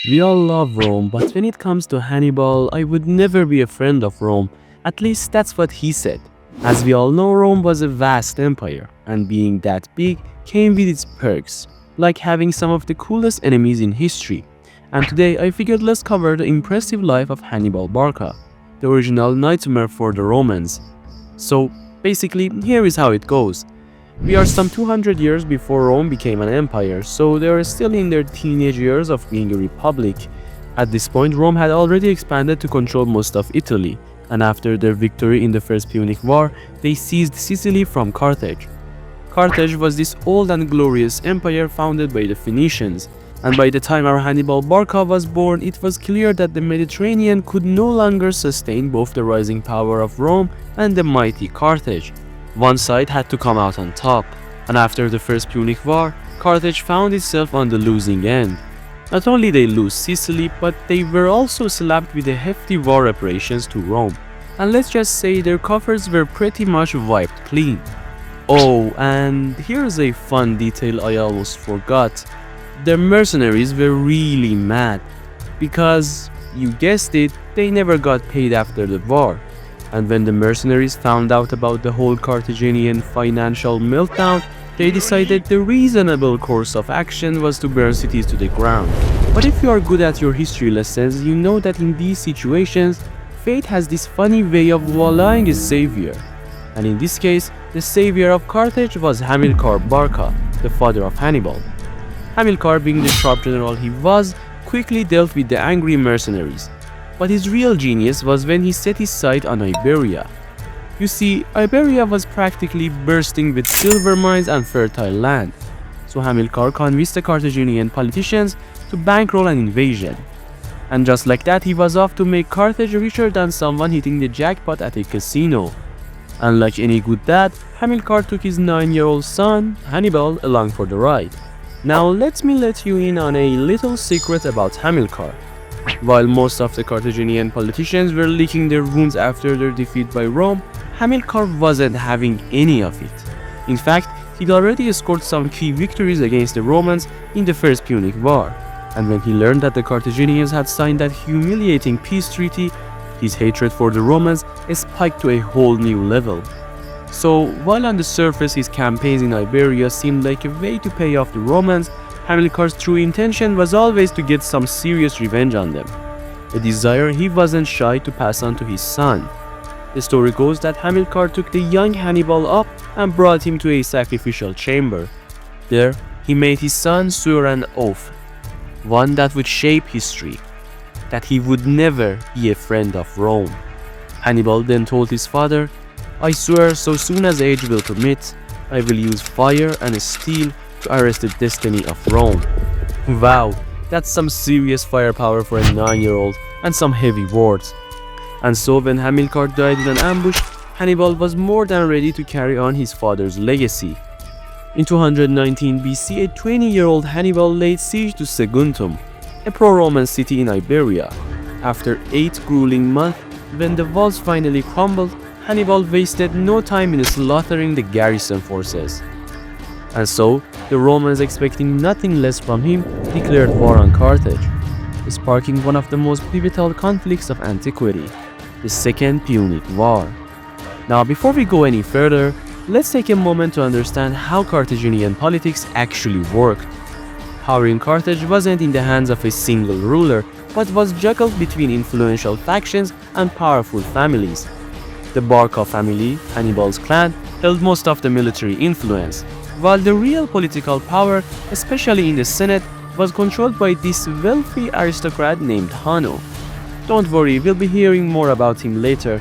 We all love Rome, but when it comes to Hannibal, I would never be a friend of Rome. At least that's what he said. As we all know, Rome was a vast empire, and being that big came with its perks, like having some of the coolest enemies in history. And today I figured let's cover the impressive life of Hannibal Barca, the original nightmare for the Romans. So basically, here is how it goes. We are some 200 years before Rome became an empire, so they are still in their teenage years of being a republic. At this point, Rome had already expanded to control most of Italy, and after their victory in the First Punic War, they seized Sicily from Carthage. Carthage was this old and glorious empire founded by the Phoenicians, and by the time our Hannibal Barca was born, it was clear that the Mediterranean could no longer sustain both the rising power of Rome and the mighty Carthage. One side had to come out on top, and after the First Punic War, Carthage found itself on the losing end. Not only they lose Sicily, but they were also slapped with a hefty war reparations to Rome. And let's just say their coffers were pretty much wiped clean. Oh, and here's a fun detail I almost forgot. Their mercenaries were really mad, because, you guessed it, they never got paid after the war. And when the mercenaries found out about the whole Carthaginian financial meltdown, they decided the reasonable course of action was to burn cities to the ground. But if you are good at your history lessons, you know that in these situations, fate has this funny way of voiling a savior. And in this case, the savior of Carthage was Hamilcar Barca, the father of Hannibal. Hamilcar, being the sharp general he was, quickly dealt with the angry mercenaries. But his real genius was when he set his sight on Iberia. You see, Iberia was practically bursting with silver mines and fertile land, so Hamilcar convinced the Carthaginian politicians to bankroll an invasion. And just like that, he was off to make Carthage richer than someone hitting the jackpot at a casino. And like any good dad, Hamilcar took his 9-year-old son, Hannibal, along for the ride. Now let me let you in on a little secret about Hamilcar. While most of the Carthaginian politicians were licking their wounds after their defeat by Rome, Hamilcar wasn't having any of it. In fact, he'd already scored some key victories against the Romans in the First Punic War, and when he learned that the Carthaginians had signed that humiliating peace treaty, his hatred for the Romans spiked to a whole new level. So, while on the surface his campaigns in Iberia seemed like a way to pay off the Romans, Hamilcar's true intention was always to get some serious revenge on them, a desire he wasn't shy to pass on to his son. The story goes that Hamilcar took the young Hannibal up and brought him to a sacrificial chamber. There, he made his son swear an oath, one that would shape history, that he would never be a friend of Rome. Hannibal then told his father, "I swear so soon as age will permit, I will use fire and steel to arrest the destiny of Rome." Wow, that's some serious firepower for a 9-year-old and some heavy words. And so when Hamilcar died in an ambush, Hannibal was more than ready to carry on his father's legacy. In 219 BC, a 20-year-old Hannibal laid siege to Saguntum, a pro-Roman city in Iberia. After 8 grueling months, when the walls finally crumbled, Hannibal wasted no time in slaughtering the garrison forces. And so, the Romans, expecting nothing less from him, declared war on Carthage, sparking one of the most pivotal conflicts of antiquity, the Second Punic War. Now, before we go any further, let's take a moment to understand how Carthaginian politics actually worked. Power in Carthage wasn't in the hands of a single ruler, but was juggled between influential factions and powerful families. The Barca family, Hannibal's clan, held most of the military influence, while the real political power, especially in the Senate, was controlled by this wealthy aristocrat named Hanno. Don't worry, we'll be hearing more about him later.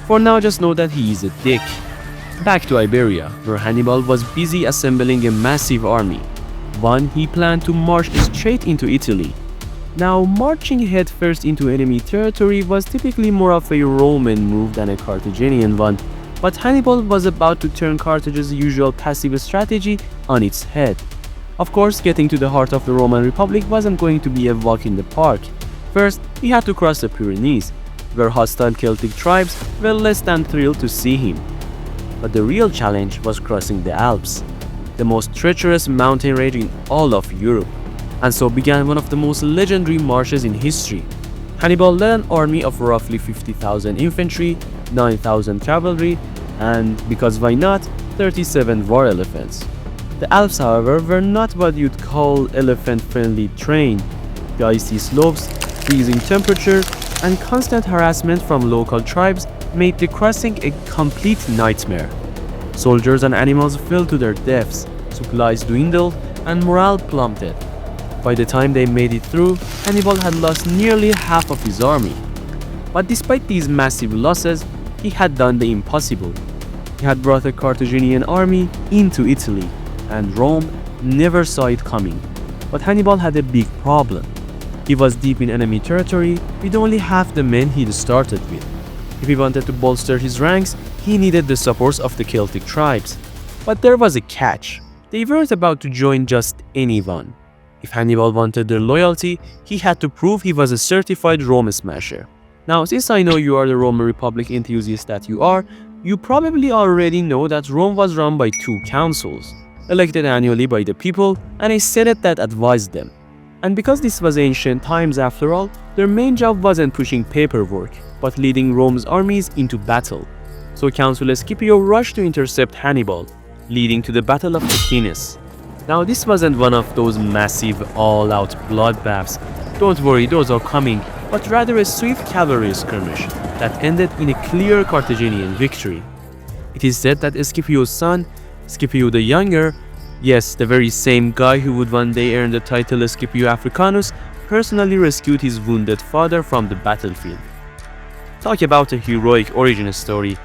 For now, just know that he is a dick. Back to Iberia, where Hannibal was busy assembling a massive army, one he planned to march straight into Italy. Now, marching headfirst into enemy territory was typically more of a Roman move than a Carthaginian one, but Hannibal was about to turn Carthage's usual passive strategy on its head. Of course, getting to the heart of the Roman Republic wasn't going to be a walk in the park. First, he had to cross the Pyrenees, where hostile Celtic tribes were less than thrilled to see him. But the real challenge was crossing the Alps, the most treacherous mountain range in all of Europe. And so began one of the most legendary marches in history. Hannibal led an army of roughly 50,000 infantry, 9,000 cavalry, and, because why not, 37 war elephants. The Alps, however, were not what you'd call elephant-friendly terrain. The icy slopes, freezing temperature, and constant harassment from local tribes made the crossing a complete nightmare. Soldiers and animals fell to their deaths, supplies dwindled, and morale plummeted. By the time they made it through, Hannibal had lost nearly half of his army. But despite these massive losses, he had done the impossible. He had brought a Carthaginian army into Italy, and Rome never saw it coming. But Hannibal had a big problem. He was deep in enemy territory with only half the men he'd started with. If he wanted to bolster his ranks, he needed the support of the Celtic tribes. But there was a catch. They weren't about to join just anyone. If Hannibal wanted their loyalty, he had to prove he was a certified Rome smasher. Now, since I know you are the Roman Republic enthusiast that you are, you probably already know that Rome was run by two councils, elected annually by the people, and a senate that advised them. And because this was ancient times after all, their main job wasn't pushing paperwork, but leading Rome's armies into battle. So Council Scipio rushed to intercept Hannibal, leading to the Battle of Ticinus. Now, this wasn't one of those massive, all-out bloodbaths. Don't worry, those are coming, but rather a swift cavalry skirmish that ended in a clear Carthaginian victory. It is said that Scipio's son, Scipio the Younger, yes, the very same guy who would one day earn the title Scipio Africanus, personally rescued his wounded father from the battlefield. Talk about a heroic origin story.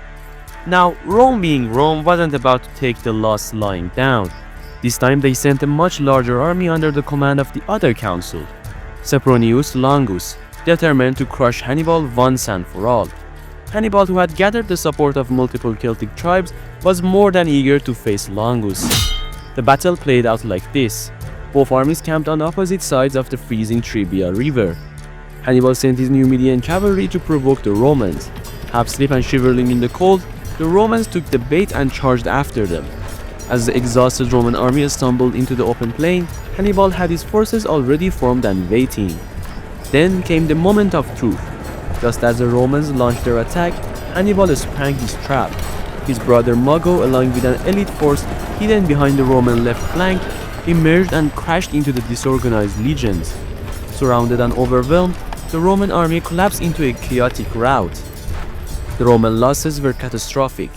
Now, Rome being Rome wasn't about to take the loss lying down. This time they sent a much larger army under the command of the other council, Sempronius Longus, determined to crush Hannibal once and for all. Hannibal, who had gathered the support of multiple Celtic tribes, was more than eager to face Longus. The battle played out like this. Both armies camped on opposite sides of the freezing Trebia River. Hannibal sent his Numidian cavalry to provoke the Romans. Half-asleep and shivering in the cold, the Romans took the bait and charged after them. As the exhausted Roman army stumbled into the open plain, Hannibal had his forces already formed and waiting. Then came the moment of truth. Just as the Romans launched their attack, Hannibal sprang his trap. His brother Mago, along with an elite force hidden behind the Roman left flank, emerged and crashed into the disorganized legions. Surrounded and overwhelmed, the Roman army collapsed into a chaotic rout. The Roman losses were catastrophic.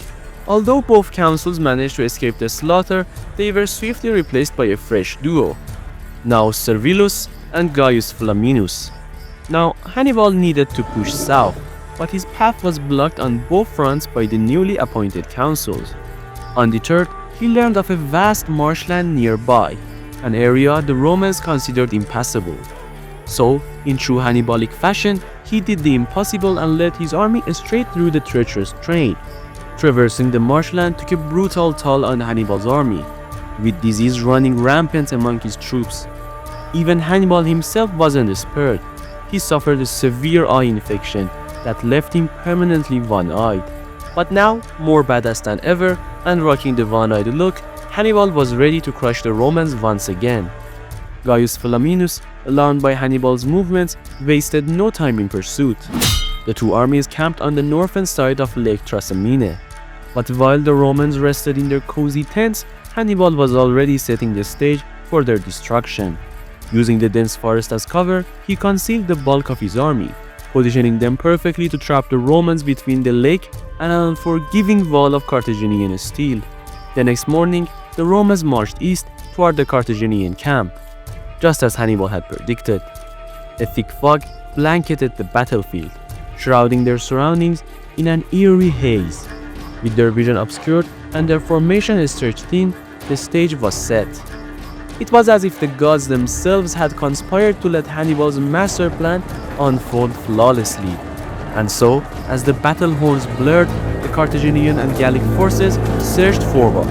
Although both councils managed to escape the slaughter, they were swiftly replaced by a fresh duo, now Servilius and Gaius Flaminus. Now, Hannibal needed to push south, but his path was blocked on both fronts by the newly appointed councils. Undeterred, he learned of a vast marshland nearby, an area the Romans considered impassable. So, in true Hannibalic fashion, he did the impossible and led his army straight through the treacherous terrain. Traversing the marshland took a brutal toll on Hannibal's army, with disease running rampant among his troops. Even Hannibal himself wasn't spared. He suffered a severe eye infection that left him permanently one-eyed. But now, more badass than ever, and rocking the one-eyed look, Hannibal was ready to crush the Romans once again. Gaius Flaminus, alarmed by Hannibal's movements, wasted no time in pursuit. The two armies camped on the northern side of Lake Trasimene. But while the Romans rested in their cozy tents, Hannibal was already setting the stage for their destruction. Using the dense forest as cover, he concealed the bulk of his army, positioning them perfectly to trap the Romans between the lake and an unforgiving wall of Carthaginian steel. The next morning, the Romans marched east toward the Carthaginian camp. Just as Hannibal had predicted, a thick fog blanketed the battlefield, shrouding their surroundings in an eerie haze. With their vision obscured and their formation stretched thin, the stage was set. It was as if the gods themselves had conspired to let Hannibal's master plan unfold flawlessly. And so, as the battle horns blurred, the Carthaginian and Gallic forces surged forward,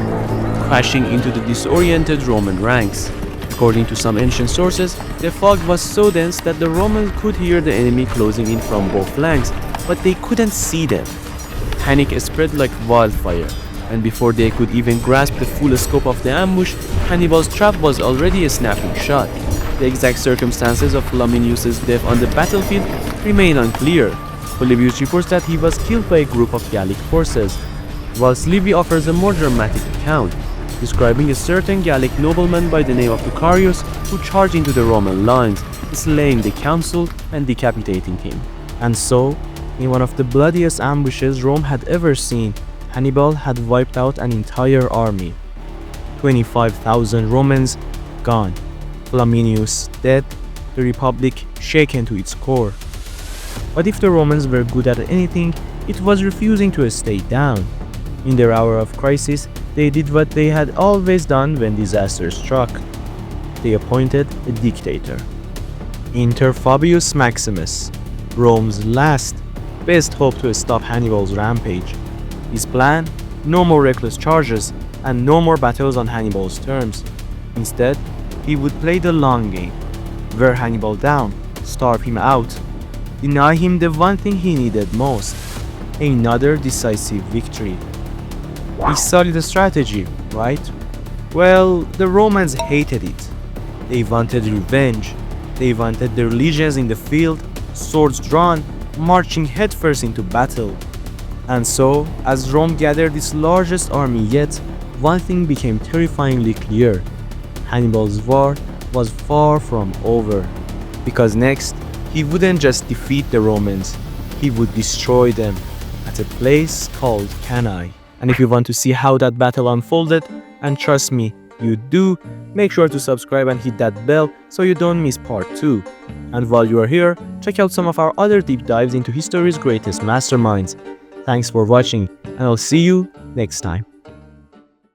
crashing into the disoriented Roman ranks. According to some ancient sources, the fog was so dense that the Romans could hear the enemy closing in from both flanks, but they couldn't see them. Panic spread like wildfire, and before they could even grasp the full scope of the ambush, Hannibal's trap was already a snapping shot. The exact circumstances of Flaminius's death on the battlefield remain unclear. Polybius reports that he was killed by a group of Gallic forces, whilst Livy offers a more dramatic account, describing a certain Gallic nobleman by the name of Lucarius who charged into the Roman lines, slaying the consul and decapitating him. And so, in one of the bloodiest ambushes Rome had ever seen, Hannibal had wiped out an entire army. 25,000 Romans gone, Flaminius dead, the Republic shaken to its core. But if the Romans were good at anything, it was refusing to stay down. In their hour of crisis, they did what they had always done when disaster struck. They appointed a dictator. Enter Fabius Maximus, Rome's last, best hope to stop Hannibal's rampage. His plan? No more reckless charges and no more battles on Hannibal's terms. Instead, he would play the long game. Wear Hannibal down, starve him out, deny him the one thing he needed most, another decisive victory. A solid strategy, right? Well, the Romans hated it. They wanted revenge. They wanted their legions in the field, swords drawn, marching headfirst into battle. And so, as Rome gathered its largest army yet, one thing became terrifyingly clear. Hannibal's war was far from over. Because next, he wouldn't just defeat the Romans, he would destroy them at a place called Cannae. And if you want to see how that battle unfolded, and trust me, you do, make sure to subscribe and hit that bell so you don't miss part 2. And while you are here, check out some of our other deep dives into history's greatest masterminds. Thanks for watching, and I'll see you next time.